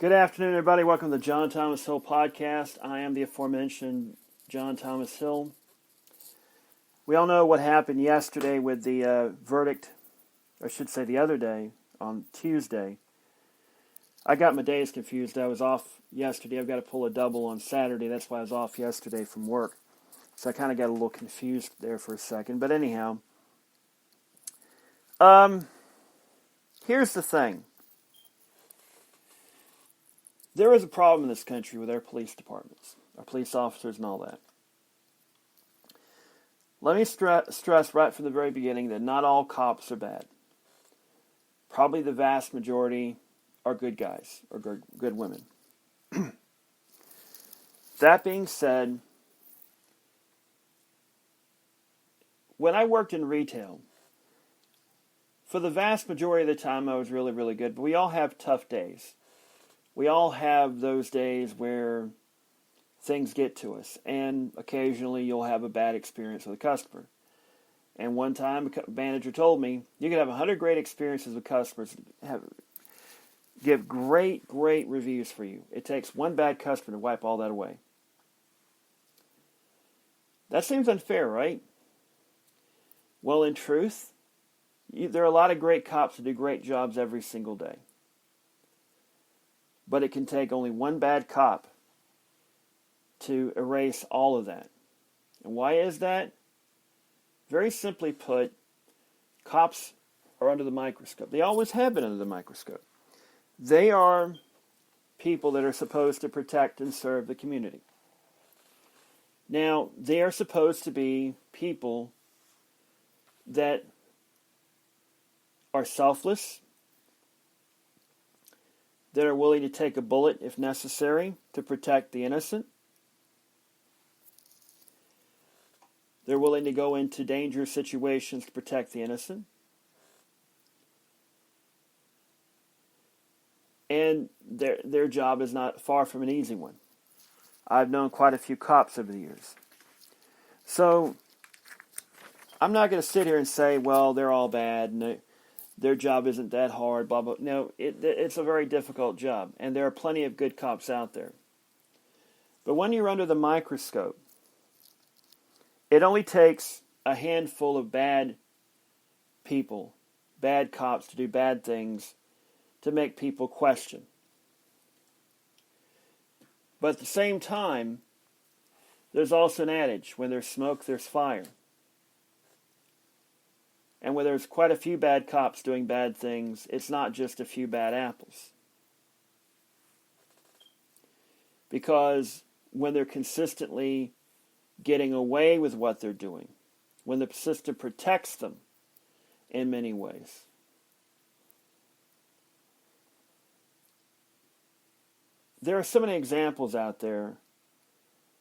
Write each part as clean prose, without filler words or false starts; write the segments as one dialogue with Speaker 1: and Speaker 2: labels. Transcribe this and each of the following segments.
Speaker 1: Good afternoon, everybody. Welcome to the John Thomas Hill podcast. I am the aforementioned John Thomas Hill. We all know what happened yesterday with the verdict, or I should say the other day, on Tuesday. I got my days confused. I was off yesterday. I've got to pull a double on Saturday. That's why I was off yesterday from work. So I kind of got a little confused there for a second. But anyhow, here's the thing. There is a problem in this country with our police departments, our police officers and all that. Let me stress right from the very beginning that not all cops are bad. Probably the vast majority are good guys or good women. That being said, when I worked in retail, for the vast majority of the time I was really, really good, but we all have tough days. We all have those days where things get to us, and occasionally you'll have a bad experience with a customer. And one time a manager told me, you can have 100 great experiences with customers, give great reviews for you. It takes one bad customer to wipe all that away. That seems unfair, right? Well, in truth, there are a lot of great cops who do great jobs every single day. But it can take only one bad cop to erase all of that. And why is that? Very simply put, cops are under the microscope. They always have been under the microscope. They are people that are supposed to protect and serve the community. Now, they are supposed to be people that are selfless, that are willing to take a bullet if necessary to protect the innocent. They're willing to go into dangerous situations to protect the innocent. And their job is not far from an easy one. I've known quite a few cops over the years. So, I'm not going to sit here and say, well, they're all bad and their job isn't that hard, blah, blah. No, it's a very difficult job, and there are plenty of good cops out there. But when you're under the microscope, it only takes a handful of bad people, bad cops to do bad things to make people question. But at the same time, there's also an adage, when there's smoke, there's fire. And when there's quite a few bad cops doing bad things, it's not just a few bad apples. Because when they're consistently getting away with what they're doing, when the system protects them in many ways, there are so many examples out there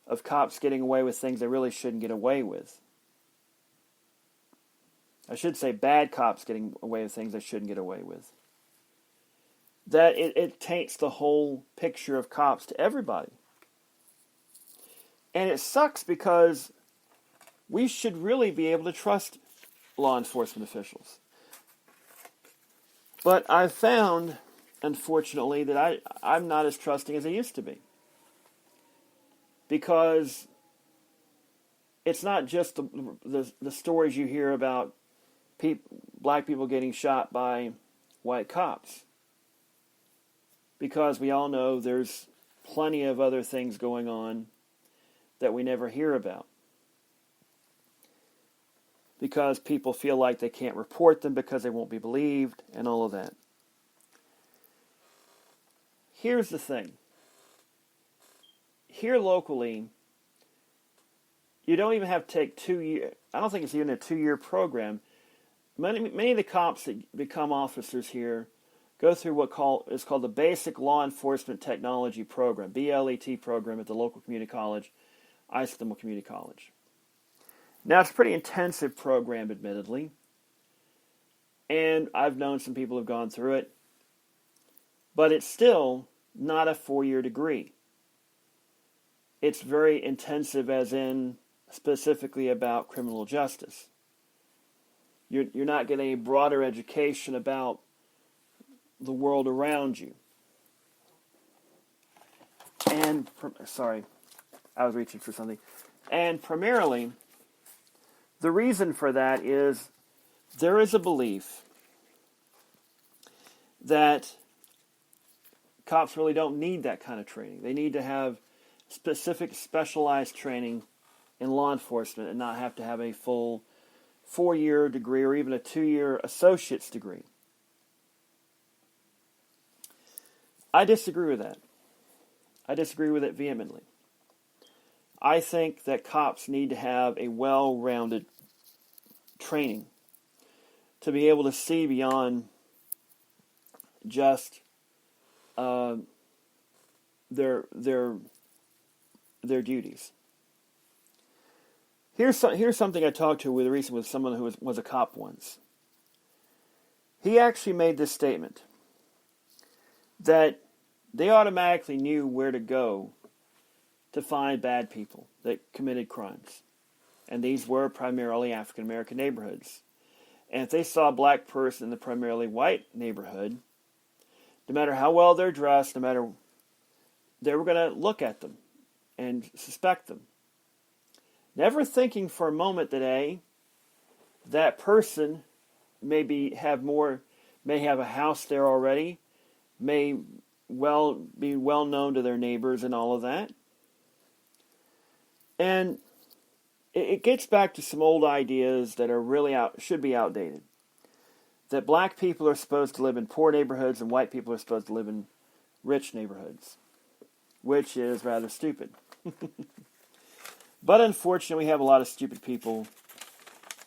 Speaker 1: of cops getting away with things they really shouldn't get away with. I should say bad cops getting away with things they shouldn't get away with. That it taints the whole picture of cops to everybody. And it sucks because we should really be able to trust law enforcement officials. But I've found, unfortunately, that I'm not as trusting as I used to be. Because it's not just the stories you hear about black people getting shot by white cops. Because we all know there's plenty of other things going on that we never hear about. Because people feel like they can't report them because they won't be believed and all of that. Here's the thing. Here locally, you don't even have to take 2 years. I don't think it's even a 2-year program. Many of the cops that become officers here go through what is called the Basic Law Enforcement Technology Program, BLET program at the local community college, Islamo Community College. Now, it's a pretty intensive program, admittedly, and I've known some people who've gone through it, but it's still not a 4-year degree. It's very intensive, as in specifically about criminal justice. You're not getting a broader education about the world around you. And, sorry, I was reaching for something. And primarily, the reason for that is there is a belief that cops really don't need that kind of training. They need to have specific, specialized training in law enforcement and not have to have a full 4-year degree or even a 2-year associate's degree. I disagree with that. I disagree with it vehemently. I think that cops need to have a well-rounded training to be able to see beyond just their duties. Here's something I talked to recently with someone who was a cop once. He actually made this statement that they automatically knew where to go to find bad people that committed crimes. And these were primarily African American neighborhoods. And if they saw a black person in the primarily white neighborhood, no matter how well they're dressed, they were going to look at them and suspect them. Never thinking for a moment that that person may have a house there already, may be well known to their neighbors and all of that. And it gets back to some old ideas that are really should be outdated. That black people are supposed to live in poor neighborhoods and white people are supposed to live in rich neighborhoods, which is rather stupid. But unfortunately, we have a lot of stupid people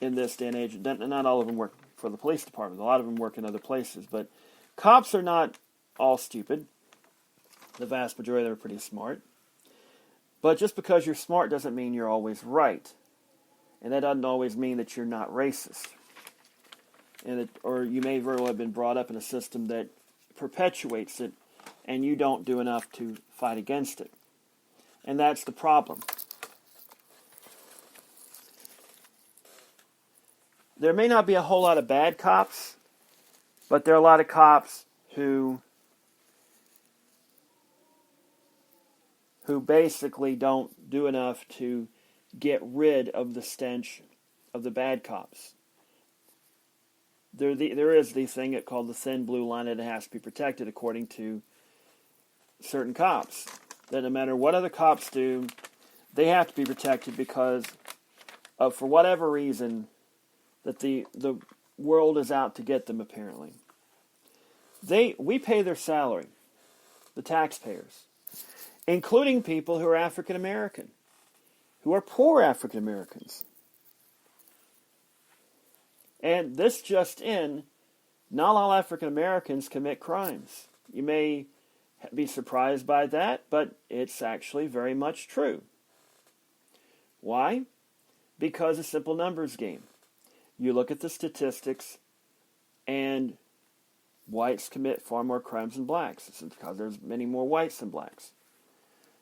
Speaker 1: in this day and age. Not all of them work for the police department. A lot of them work in other places. But cops are not all stupid. The vast majority of them are pretty smart. But just because you're smart doesn't mean you're always right. And that doesn't always mean that you're not racist. Or you may very well have been brought up in a system that perpetuates it, and you don't do enough to fight against it. And that's the problem. There may not be a whole lot of bad cops, but there are a lot of cops who basically don't do enough to get rid of the stench of the bad cops. There is the thing called the thin blue line that has to be protected according to certain cops. That no matter what other cops do, they have to be protected because of, for whatever reason, that the world is out to get them, apparently. We pay their salary, the taxpayers, including people who are African American, who are poor African Americans. And this just in, not all African Americans commit crimes. You may be surprised by that, but it's actually very much true. Why? Because it's a simple numbers game. You look at the statistics, and whites commit far more crimes than blacks. It's because there's many more whites than blacks.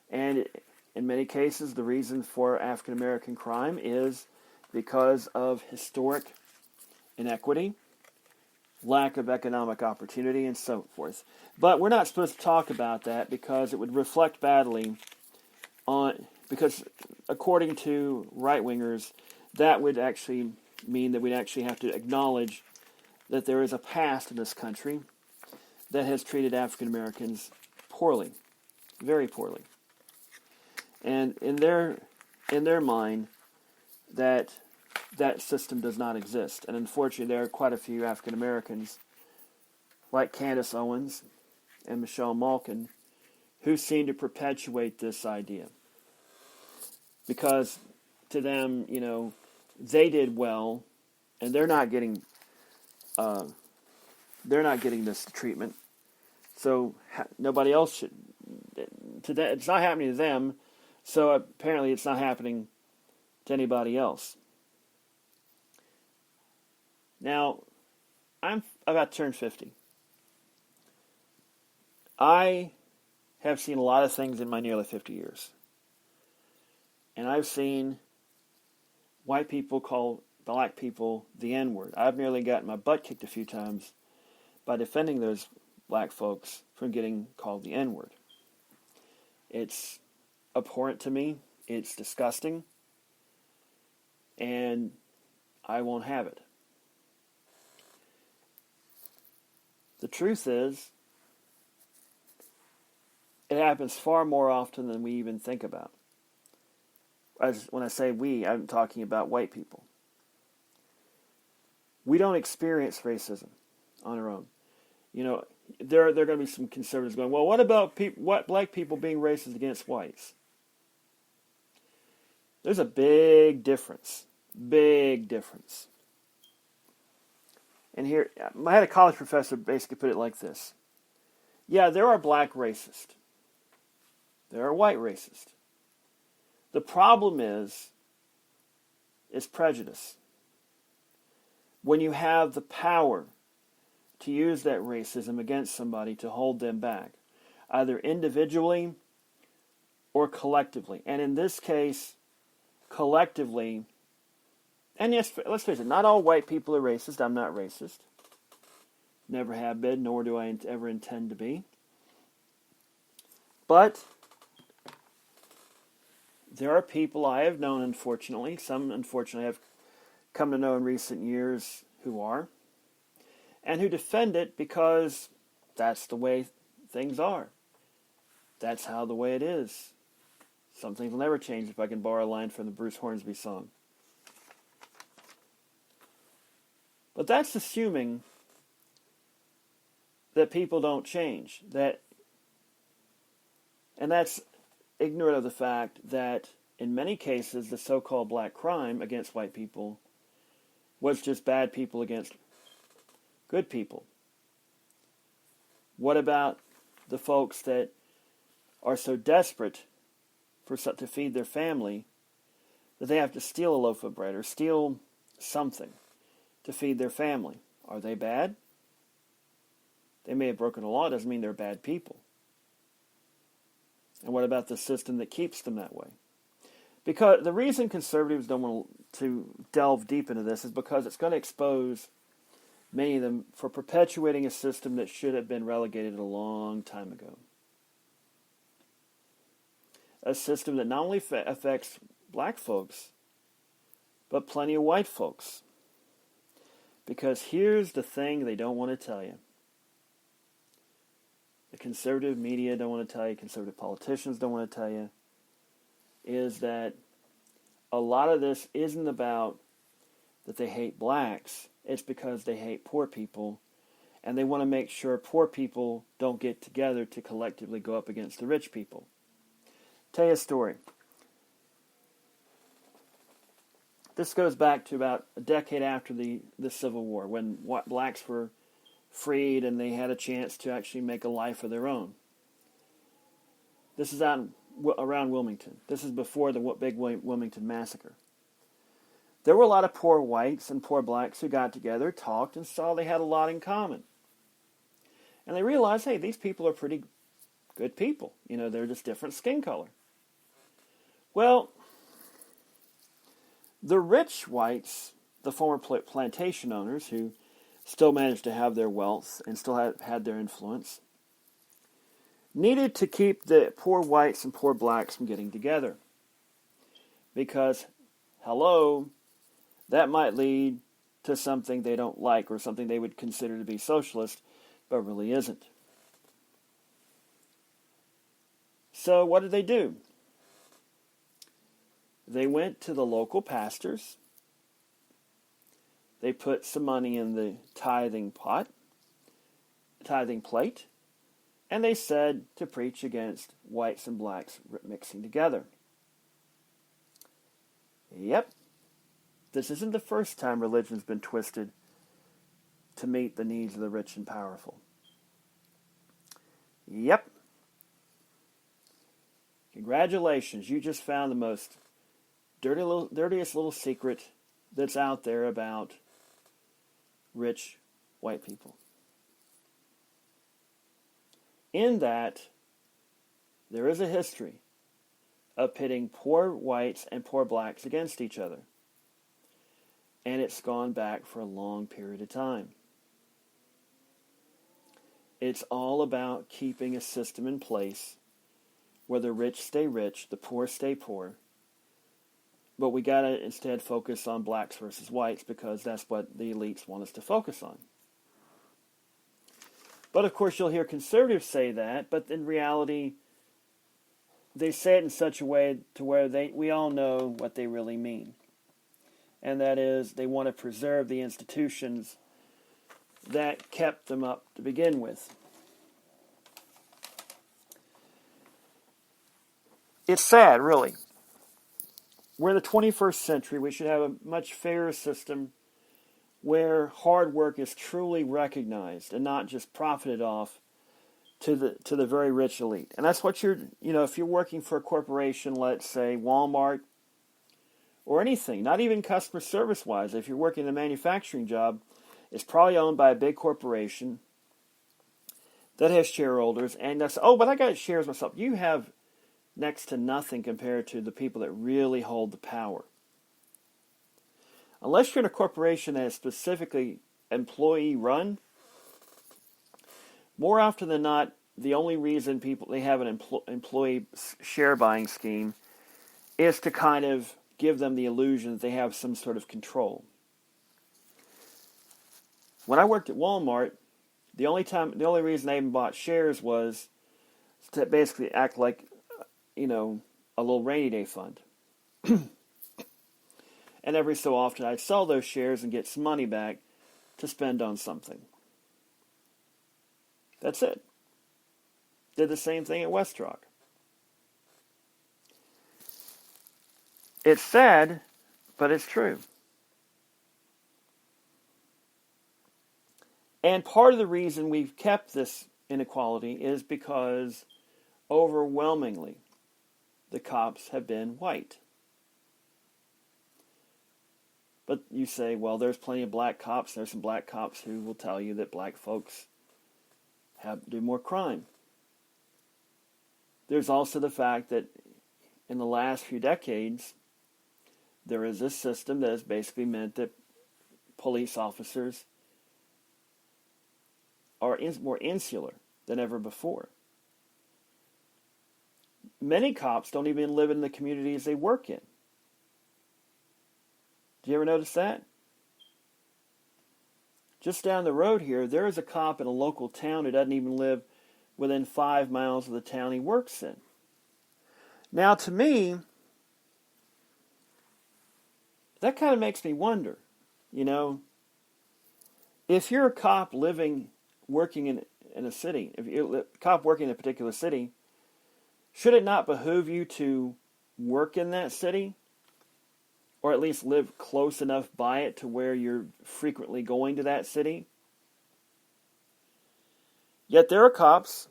Speaker 1: And in many cases, the reason for African American crime is because of historic inequity, lack of economic opportunity, and so forth. But we're not supposed to talk about that because it would reflect badly because according to right-wingers, that would actually mean that we'd actually have to acknowledge that there is a past in this country that has treated African Americans poorly, very poorly. And in their mind, that system does not exist. And unfortunately, there are quite a few African Americans, like Candace Owens and Michelle Malkin, who seem to perpetuate this idea. Because to them, they did well, and they're not getting this treatment. So nobody else should. It's not happening to them. So apparently, it's not happening to anybody else. Now, I'm about to turn 50. I have seen a lot of things in my nearly 50 years. And I've seen white people call black people the N-word. I've nearly gotten my butt kicked a few times by defending those black folks from getting called the N-word. It's abhorrent to me. It's disgusting. And I won't have it. The truth is, it happens far more often than we even think about. When I say we, I'm talking about white people. We don't experience racism on our own. You know, there are going to be some conservatives going, well, what about black people being racist against whites? There's a big difference. Big difference. And here, I had a college professor basically put it like this. Yeah, there are black racists. There are white racists. The problem is prejudice. When you have the power to use that racism against somebody to hold them back, either individually or collectively. And in this case, collectively, and yes, let's face it, not all white people are racist. I'm not racist. Never have been, nor do I ever intend to be. But there are people I have known, unfortunately, some unfortunately I've come to know in recent years who are, and who defend it because that's the way things are. That's how the way it is. Some things will never change, if I can borrow a line from the Bruce Hornsby song. But that's assuming that people don't change. And that's ignorant of the fact that in many cases the so-called black crime against white people was just bad people against good people. What about the folks that are so desperate to feed their family that they have to steal a loaf of bread or steal something to feed their family? Are they bad? They may have broken a law, doesn't mean they're bad people. And what about the system that keeps them that way? Because the reason conservatives don't want to delve deep into this is because it's going to expose many of them for perpetuating a system that should have been relegated a long time ago. A system that not only affects black folks, but plenty of white folks. Because here's the thing they don't want to tell you. The conservative media don't want to tell you, conservative politicians don't want to tell you, is that a lot of this isn't about that they hate blacks. It's because they hate poor people, and they want to make sure poor people don't get together to collectively go up against the rich people. Tell you a story. This goes back to about a decade after the Civil War, when blacks were freed and they had a chance to actually make a life of their own. This is around Wilmington. This is before the big Wilmington massacre. There were a lot of poor whites and poor blacks who got together, talked, and saw they had a lot in common. And they realized, hey, these people are pretty good people. You know, they're just different skin color. Well, the rich whites, the former plantation owners who still managed to have their wealth and still had their influence, needed to keep the poor whites and poor blacks from getting together. Because, hello, that might lead to something they don't like or something they would consider to be socialist, but really isn't. So what did they do? They went to the local pastors. They put some money in the tithing plate, and they said to preach against whites and blacks mixing together. Yep. This isn't the first time religion's been twisted to meet the needs of the rich and powerful. Yep. Congratulations, you just found the most dirtiest little secret that's out there about rich white people. In that, there is a history of pitting poor whites and poor blacks against each other. And it's gone back for a long period of time. It's all about keeping a system in place where the rich stay rich, the poor stay poor. But we got to instead focus on blacks versus whites because that's what the elites want us to focus on. But of course you'll hear conservatives say that, but in reality they say it in such a way to where we all know what they really mean. And that is they want to preserve the institutions that kept them up to begin with. It's sad, really. We're in the 21st century. We should have a much fairer system where hard work is truly recognized and not just profited off to the very rich elite. And that's what if you're working for a corporation, let's say Walmart or anything, not even customer service wise, if you're working a manufacturing job, it's probably owned by a big corporation that has shareholders, and that's, but I got shares myself. You have next to nothing compared to the people that really hold the power. Unless you're in a corporation that is specifically employee run, more often than not, the only reason they have an employee share buying scheme is to kind of give them the illusion that they have some sort of control. When I worked at Walmart, the only reason I even bought shares was to basically act like, a little rainy day fund. And every so often I'd sell those shares and get some money back to spend on something. That's it. Did the same thing at Westrock. It's sad, but it's true. And part of the reason we've kept this inequality is because overwhelmingly the cops have been white. But you say, well, there's plenty of black cops. There's some black cops who will tell you that black folks do more crime. There's also the fact that in the last few decades, there is this system that has basically meant that police officers are more insular than ever before. Many cops don't even live in the communities they work in. Do you ever notice that? Just down the road here, there is a cop in a local town who doesn't even live within 5 miles of the town he works in. Now, to me, that kind of makes me wonder, if you're a cop working in a city, if you're a cop working in a particular city, should it not behoove you to work in that city? Or at least live close enough by it to where you're frequently going to that city? Yet there are cops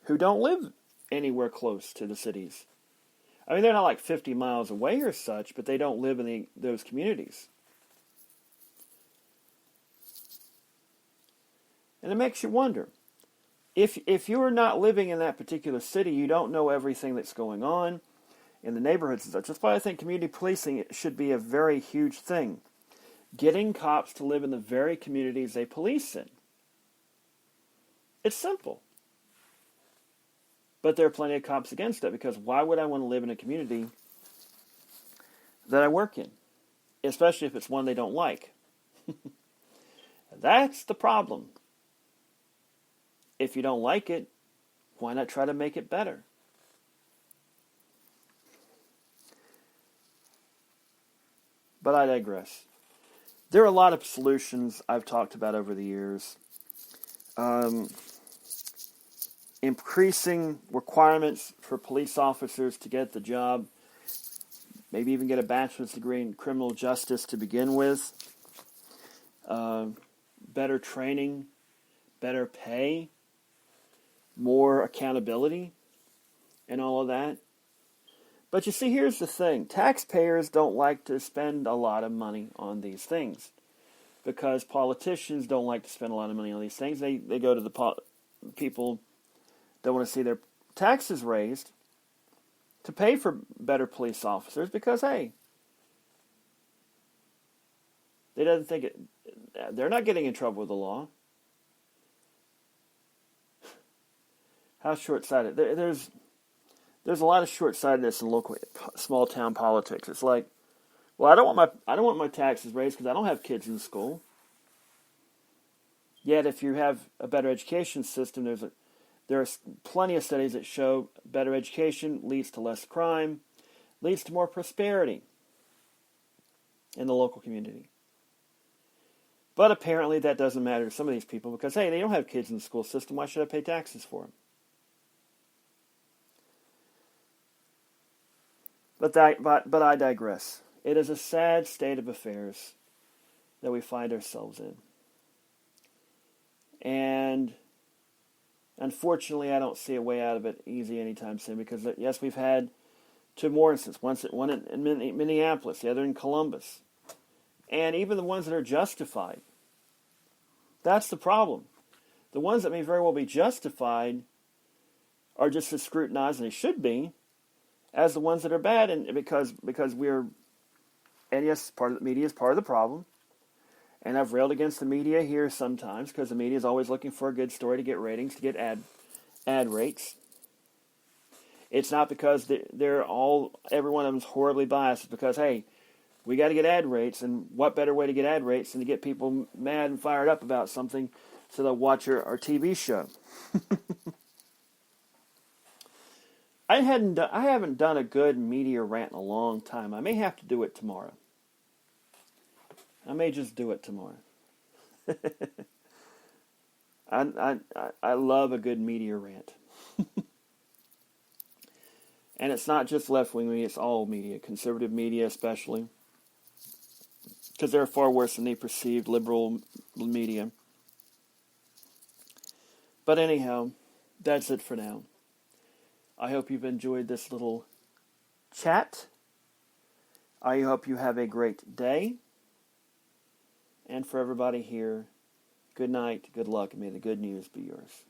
Speaker 1: who don't live anywhere close to the cities. I mean, they're not like 50 miles away or such, but they don't live in those communities. And it makes you wonder. If you're not living in that particular city, you don't know everything that's going on in the neighborhoods and such. That's why I think community policing should be a very huge thing. Getting cops to live in the very communities they police in. It's simple. But there are plenty of cops against it, because why would I want to live in a community that I work in? Especially if it's one they don't like. That's the problem. If you don't like it, why not try to make it better? But I digress. There are a lot of solutions I've talked about over the years. Increasing requirements for police officers to get the job, maybe even get a bachelor's degree in criminal justice to begin with. Better training, better pay, more accountability, and all of that. But you see, here's the thing. Taxpayers don't like to spend a lot of money on these things because politicians don't like to spend a lot of money on these things. They go to the people that want to see their taxes raised to pay for better police officers because, hey, they're not getting in trouble with the law. How short-sighted. there's a lot of short-sightedness in local small town politics. It's like, well, I don't want my taxes raised because I don't have kids in school. Yet, if you have a better education system, there are plenty of studies that show better education leads to less crime, leads to more prosperity in the local community. But apparently that doesn't matter to some of these people because, hey, they don't have kids in the school system. Why should I pay taxes for them? But I digress. It is a sad state of affairs that we find ourselves in. And unfortunately, I don't see a way out of it easy anytime soon because, yes, we've had two more instances. One in Minneapolis, the other in Columbus. And even the ones that are justified. That's the problem. The ones that may very well be justified are just as scrutinized, and they should be, as the ones that are bad, and because we're, and yes, part of the media is part of the problem. And I've railed against the media here sometimes because the media is always looking for a good story to get ratings, to get ad rates. It's not because every one of them is horribly biased. It's because, hey, we got to get ad rates, and what better way to get ad rates than to get people mad and fired up about something so they'll watch our TV show. I haven't done a good media rant in a long time. I may have to do it tomorrow. I may just do it tomorrow. I love a good media rant. And it's not just left-wing media, it's all media, conservative media especially. Because they're far worse than the perceived liberal media. But anyhow, that's it for now. I hope you've enjoyed this little chat. I hope you have a great day. And for everybody here, good night, good luck, and may the good news be yours.